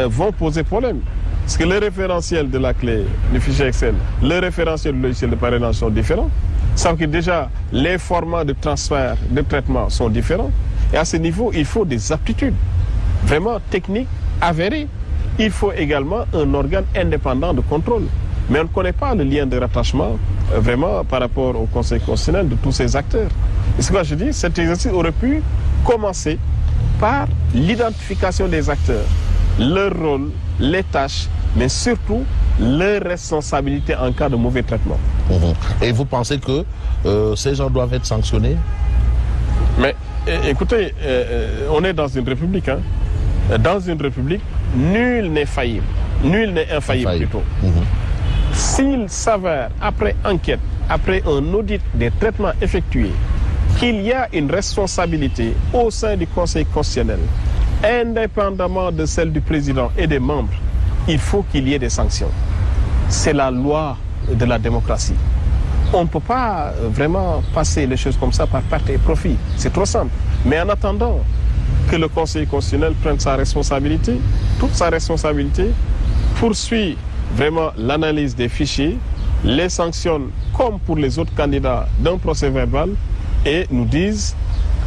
vont poser problème. Parce que le référentiel de la clé du fichier Excel, le référentiel du logiciel de parrainage sont différents. Ça veut dire que déjà, les formats de transfert, de traitement sont différents. Et à ce niveau, il faut des aptitudes vraiment techniques, avérées. Il faut également un organe indépendant de contrôle. Mais on ne connaît pas le lien de rattachement vraiment par rapport au Conseil constitutionnel de tous ces acteurs. Et ce que je dis, cet exercice aurait pu commencer par l'identification des acteurs, leur rôle, les tâches, mais surtout leur responsabilité en cas de mauvais traitement. Et vous pensez que ces gens doivent être sanctionnés? Mais écoutez, on est dans une république. Hein. Dans une république, nul n'est faillible. Nul n'est infaillible plutôt. S'il s'avère, après enquête, après un audit des traitements effectués, qu'il y a une responsabilité au sein du Conseil constitutionnel, indépendamment de celle du président et des membres, il faut qu'il y ait des sanctions. C'est la loi de la démocratie. On ne peut pas vraiment passer les choses comme ça par perte et profit. C'est trop simple. Mais en attendant que le Conseil constitutionnel prenne sa responsabilité, toute sa responsabilité, poursuit vraiment l'analyse des fichiers, les sanctionne comme pour les autres candidats d'un procès verbal et nous disent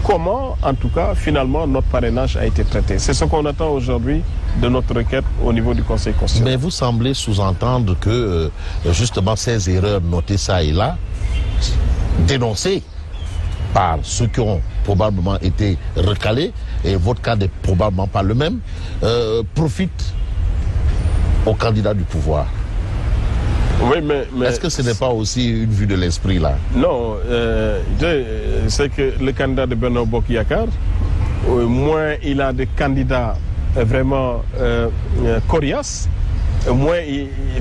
comment, en tout cas, finalement, notre parrainage a été traité. C'est ce qu'on attend aujourd'hui de notre requête au niveau du Conseil constitutionnel. Mais vous semblez sous-entendre que, justement, ces erreurs notées ça et là, dénoncées par ceux qui ont probablement été recalés, et votre cas n'est probablement pas le même, profitent aux candidats du pouvoir. Oui, mais est-ce que ce n'est pas aussi une vue de l'esprit là? Non, c'est que le candidat de Benno Bokk Yakaar, moins il a des candidats vraiment coriaces,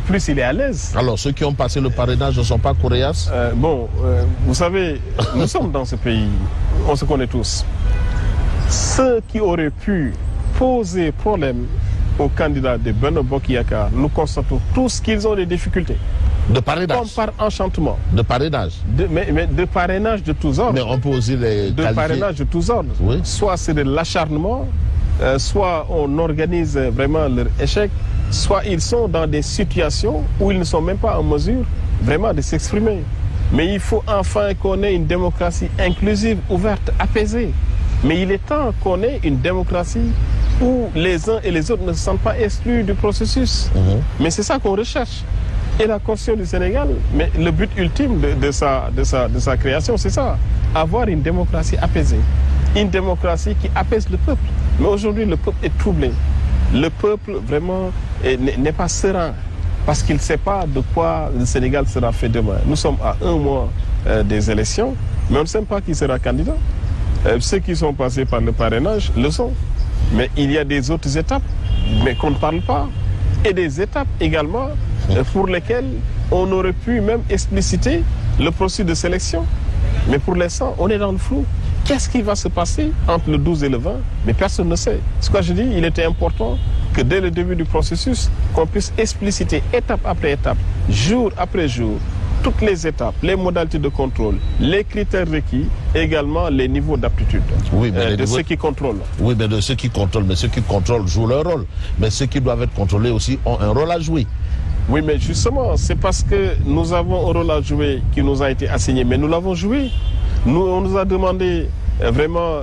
plus il est à l'aise. Alors ceux qui ont passé le parrainage ne sont pas coriaces? Vous savez, nous sommes dans ce pays, on se connaît tous. Ceux qui auraient pu poser problème aux candidats de Benno Bokk Yakaar, nous constatons tous qu'ils ont des difficultés. De parrainage? Comme par enchantement. De parrainage? Mais de parrainage de tous ordres. Mais on peut aussi les de parrainage de tous ordres. Oui. Soit c'est de l'acharnement, soit on organise vraiment leur échec, soit ils sont dans des situations où ils ne sont même pas en mesure vraiment de s'exprimer. Mais il faut enfin qu'on ait une démocratie inclusive, ouverte, apaisée. Mais il est temps qu'on ait une démocratie où les uns et les autres ne se sentent pas exclus du processus. Mais c'est ça qu'on recherche. Et la Constitution du Sénégal, mais le but ultime de sa création, c'est ça. Avoir une démocratie apaisée. Une démocratie qui apaise le peuple. Mais aujourd'hui, le peuple est troublé. Le peuple, vraiment, n'est pas serein. Parce qu'il ne sait pas de quoi le Sénégal sera fait demain. Nous sommes à 1 mois des élections, mais on ne sait pas qui sera candidat. Ceux qui sont passés par le parrainage le sont. Mais il y a des autres étapes, mais qu'on ne parle pas. Et des étapes également pour lesquelles on aurait pu même expliciter le processus de sélection. Mais pour l'instant, on est dans le flou. Qu'est-ce qui va se passer entre le 12 et le 20? Mais personne ne sait. Ce que je dis, il était important que dès le début du processus, qu'on puisse expliciter étape après étape, jour après jour, toutes les étapes, les modalités de contrôle, les critères requis, également les niveaux d'aptitude ceux qui contrôlent. Oui, mais de ceux qui contrôlent. Mais ceux qui contrôlent jouent leur rôle. Mais ceux qui doivent être contrôlés aussi ont un rôle à jouer. Oui, mais justement, c'est parce que nous avons un rôle à jouer qui nous a été assigné. Mais nous l'avons joué. On nous a demandé vraiment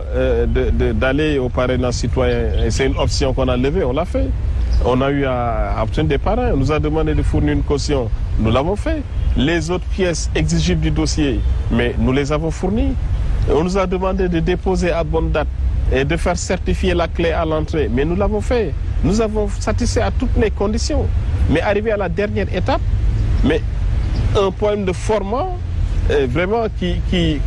d'aller au parrainage citoyen. Et c'est une option qu'on a levée, on l'a fait. On a eu à obtenir des parrains. On nous a demandé de fournir une caution. Nous l'avons fait. Les autres pièces exigibles du dossier, mais nous les avons fournies. On nous a demandé de déposer à bonne date et de faire certifier la clé à l'entrée, mais nous l'avons fait. Nous avons satisfait à toutes les conditions. Mais arrivé à la dernière étape, mais un problème de format vraiment qui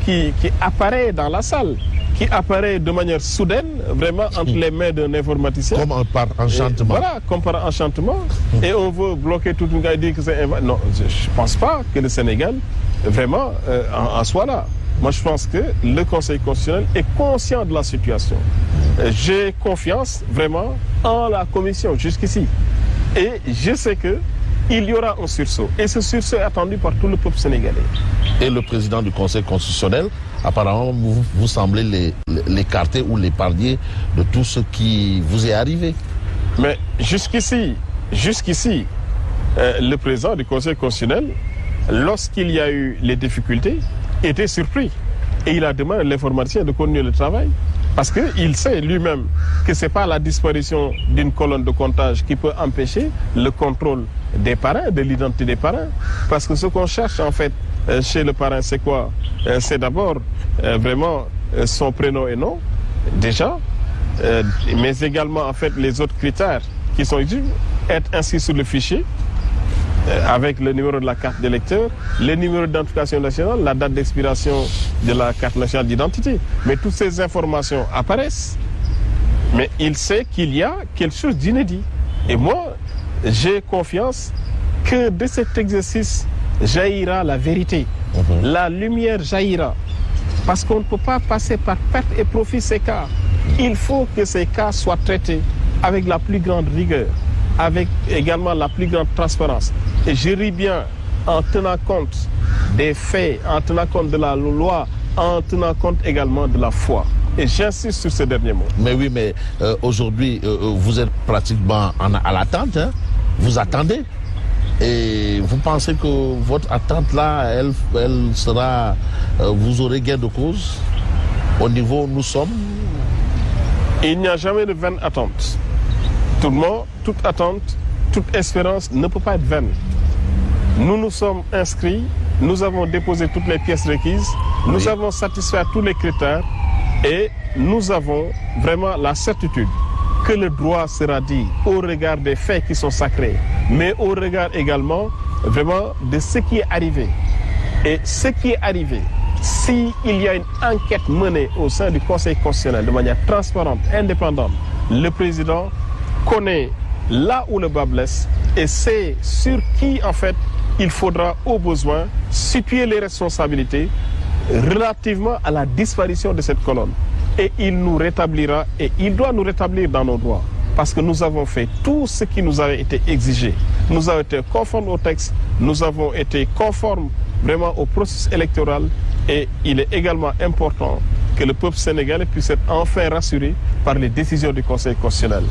apparaît dans la salle, qui apparaît de manière soudaine, vraiment entre les mains d'un informaticien. Comme par enchantement. Voilà, comme par enchantement. Et on veut bloquer tout le monde et dire que c'est... Non, je ne pense pas que le Sénégal, vraiment, en soit là. Moi, je pense que le Conseil constitutionnel est conscient de la situation. J'ai confiance, vraiment, en la Commission, jusqu'ici. Et je sais qu'il y aura un sursaut. Et ce sursaut est attendu par tout le peuple sénégalais. Et le président du Conseil constitutionnel, apparemment, vous semblez l'écarter ou l'épargner de tout ce qui vous est arrivé. Mais jusqu'ici, le président du Conseil constitutionnel, lorsqu'il y a eu les difficultés, était surpris. Et il a demandé à l'informaticien de continuer le travail. Parce qu'il sait lui-même que ce n'est pas la disparition d'une colonne de comptage qui peut empêcher le contrôle des parrains, de l'identité des parrains. Parce que ce qu'on cherche en fait chez le parrain, c'est quoi? C'est d'abord vraiment son prénom et nom, déjà, mais également en fait les autres critères qui sont utiles, être inscrit sur le fichier, avec le numéro de la carte d'électeur, le numéro d'identification nationale, la date d'expiration de la carte nationale d'identité. Mais toutes ces informations apparaissent. Mais il sait qu'il y a quelque chose d'inédit. Et moi, j'ai confiance que de cet exercice jaillira la vérité. La lumière jaillira. Parce qu'on ne peut pas passer par perte et profit ces cas. Il faut que ces cas soient traités avec la plus grande rigueur, avec également la plus grande transparence. Et je ris bien en tenant compte des faits, en tenant compte de la loi, en tenant compte également de la foi. Et j'insiste sur ce dernier mot. Mais oui, mais aujourd'hui, vous êtes pratiquement à l'attente, hein? Vous attendez. Et vous pensez que votre attente là, elle sera, vous aurez gain de cause au niveau où nous sommes? Il n'y a jamais de vaine attente. Tout le monde, toute attente, toute espérance ne peut pas être vaine. Nous nous sommes inscrits, nous avons déposé toutes les pièces requises, nous avons satisfait tous les critères et nous avons vraiment la certitude que le droit sera dit au regard des faits qui sont sacrés, mais au regard également vraiment de ce qui est arrivé. Et ce qui est arrivé, s'il y a une enquête menée au sein du Conseil constitutionnel de manière transparente, indépendante, le président connaît là où le bas blesse et sait sur qui en fait il faudra au besoin situer les responsabilités relativement à la disparition de cette colonne. Et il nous rétablira et il doit nous rétablir dans nos droits. Parce que nous avons fait tout ce qui nous avait été exigé. Nous avons été conformes au texte, nous avons été conformes vraiment au processus électoral et il est également important que le peuple sénégalais puisse être enfin rassuré par les décisions du Conseil constitutionnel.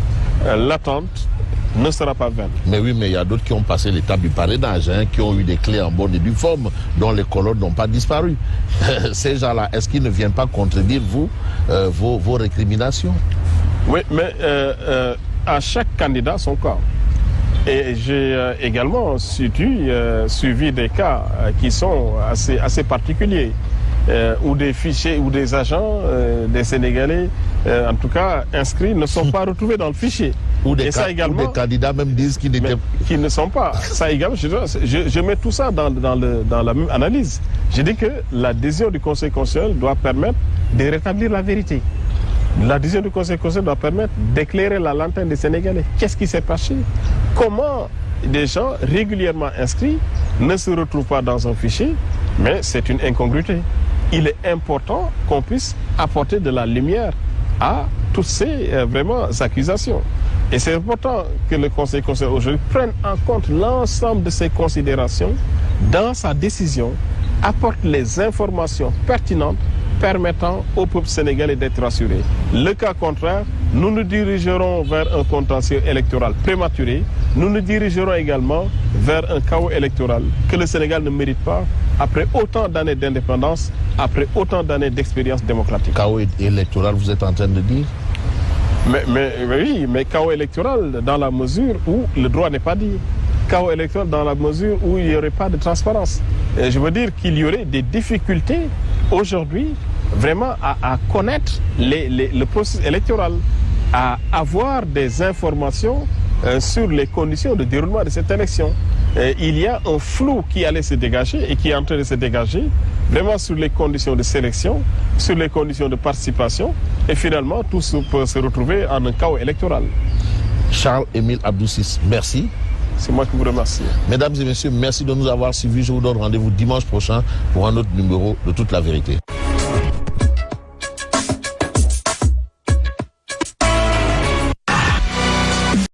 L'attente ne sera pas vaine. Mais oui, mais il y a d'autres qui ont passé l'étape du parrainage, hein, qui ont eu des clés en bonne et due forme, dont les colonnes n'ont pas disparu. Ces gens-là, est-ce qu'ils ne viennent pas contredire vos récriminations? Oui, mais à chaque candidat son cas. Et j'ai également suivi des cas qui sont assez particuliers, où des fichiers, ou des agents, des Sénégalais, en tout cas inscrits, ne sont pas retrouvés dans le fichier. Ou des candidats même disent qu'ils ne sont pas. Ça également, je mets tout ça dans la même analyse. Je dis que la décision du Conseil constitutionnel doit permettre de rétablir la vérité. La décision du Conseil constitutionnel doit permettre d'éclairer la lanterne des Sénégalais. Qu'est-ce qui s'est passé? Comment des gens régulièrement inscrits ne se retrouvent pas dans un fichier? Mais c'est une incongruité. Il est important qu'on puisse apporter de la lumière à toutes ces accusations. Et c'est important que le Conseil constitutionnel aujourd'hui prenne en compte l'ensemble de ces considérations dans sa décision, apporte les informations pertinentes permettant au peuple sénégalais d'être rassuré. Le cas contraire, nous nous dirigerons vers un contentieux électoral prématuré. Nous nous dirigerons également vers un chaos électoral que le Sénégal ne mérite pas après autant d'années d'indépendance, après autant d'années d'expérience démocratique. Chaos électoral, vous êtes en train de dire? Mais chaos électoral dans la mesure où le droit n'est pas dit. Chaos électoral dans la mesure où il n'y aurait pas de transparence. Et je veux dire qu'il y aurait des difficultés aujourd'hui vraiment à connaître le processus électoral, à avoir des informations sur les conditions de déroulement de cette élection. Il y a un flou qui allait se dégager et qui est en train de se dégager vraiment sur les conditions de sélection, sur les conditions de participation et finalement tout peut se retrouver en un chaos électoral. Charles-Émile Abdou Ciss, merci. C'est moi qui vous remercie. Mesdames et messieurs, merci de nous avoir suivis. Je vous donne rendez-vous dimanche prochain pour un autre numéro de Toute la vérité.